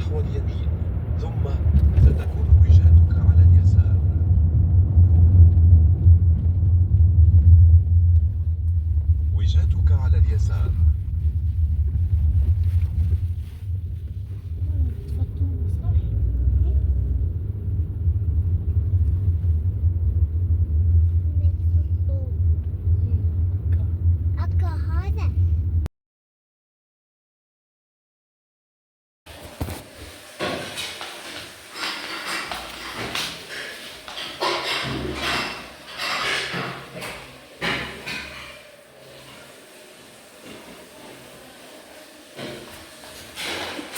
نحو اليمين، ثم ستكون وجهتك على اليسار. وجهتك على اليسار.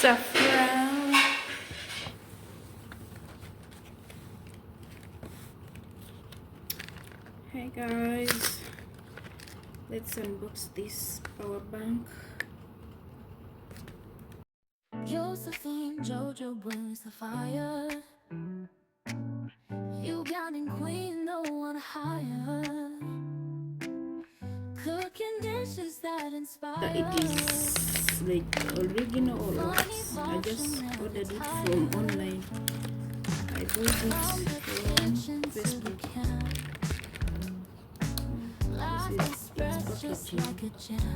Saffron. Hey guys, let's unbox this power bank. Josephine, Jojo brings the fire. You got in queen, no one higher. Cooking dishes that inspire. It is the original or what? I just ordered it from online. I bought it from Facebook. This is its packaging.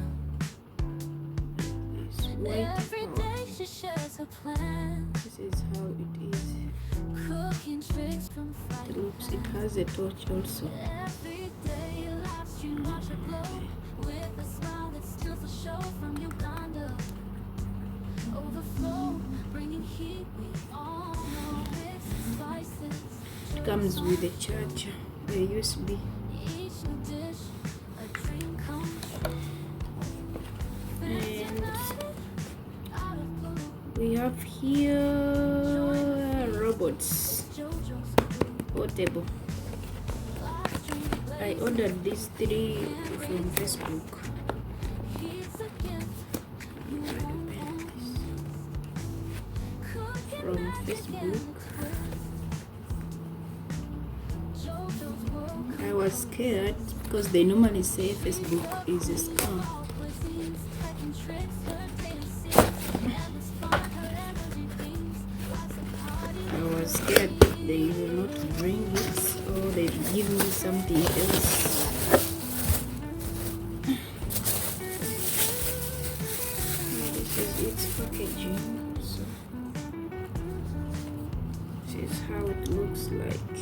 It's white power. This is how it is. It looks, it has a torch also. It comes with a charger, a USB. And we have here robots, portable. I ordered these 3 from Facebook. From Facebook. I was scared because they normally say Facebook is a scam. I was scared they will not bring it or they give me something else. This is its packaging. So this is how it looks like.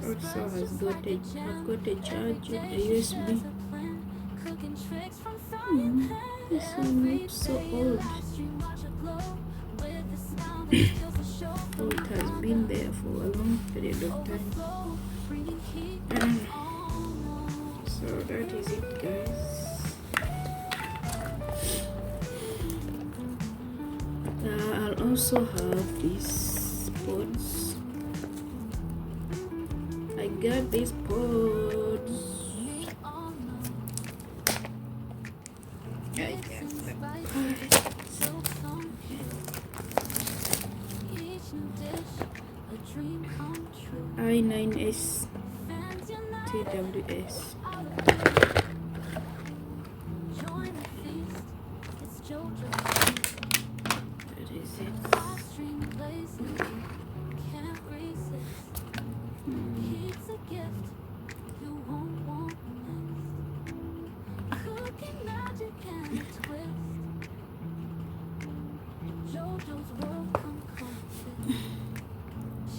Also has got a charger, a USB. This one looks so old. Oh, it has been there for a long period of time. So that is it, guys. I'll also have these pods. I got these pods. I got the pods. I9S TWS. That is it.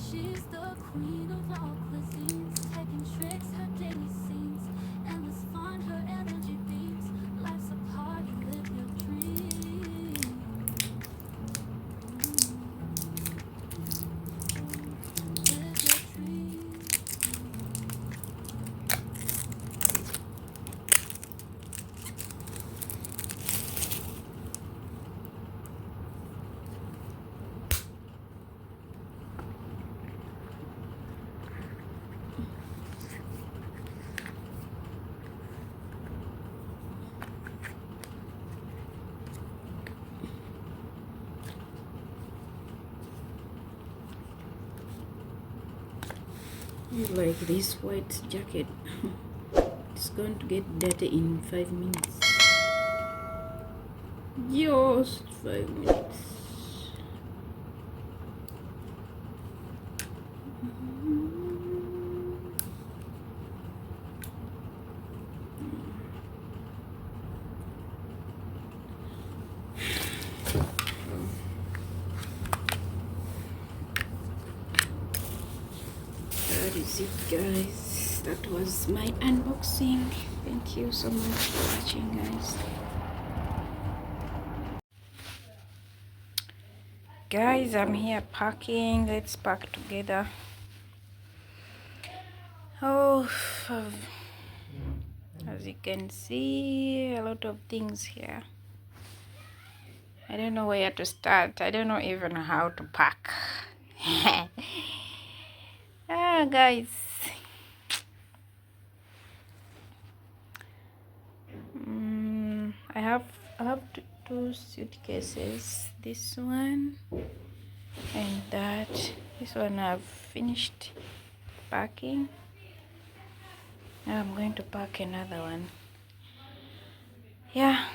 She's the queen of all cuisines, taking tricks, her daily scenes, endless fun, her energy beams. Life's a party, live your dream. Live your dream. Like this white jacket. It's going to get dirty in 5 minutes. Just 5 minutes. That is it, guys. That was my unboxing. Thank you so much for watching, guys. Guys, I'm here packing. Let's pack together. Oh, as you can see, a lot of things here. I don't know where to start. I don't know even how to pack. Guys. I have two suitcases. This one and that. This one I've finished packing. Now I'm going to pack another one. Yeah.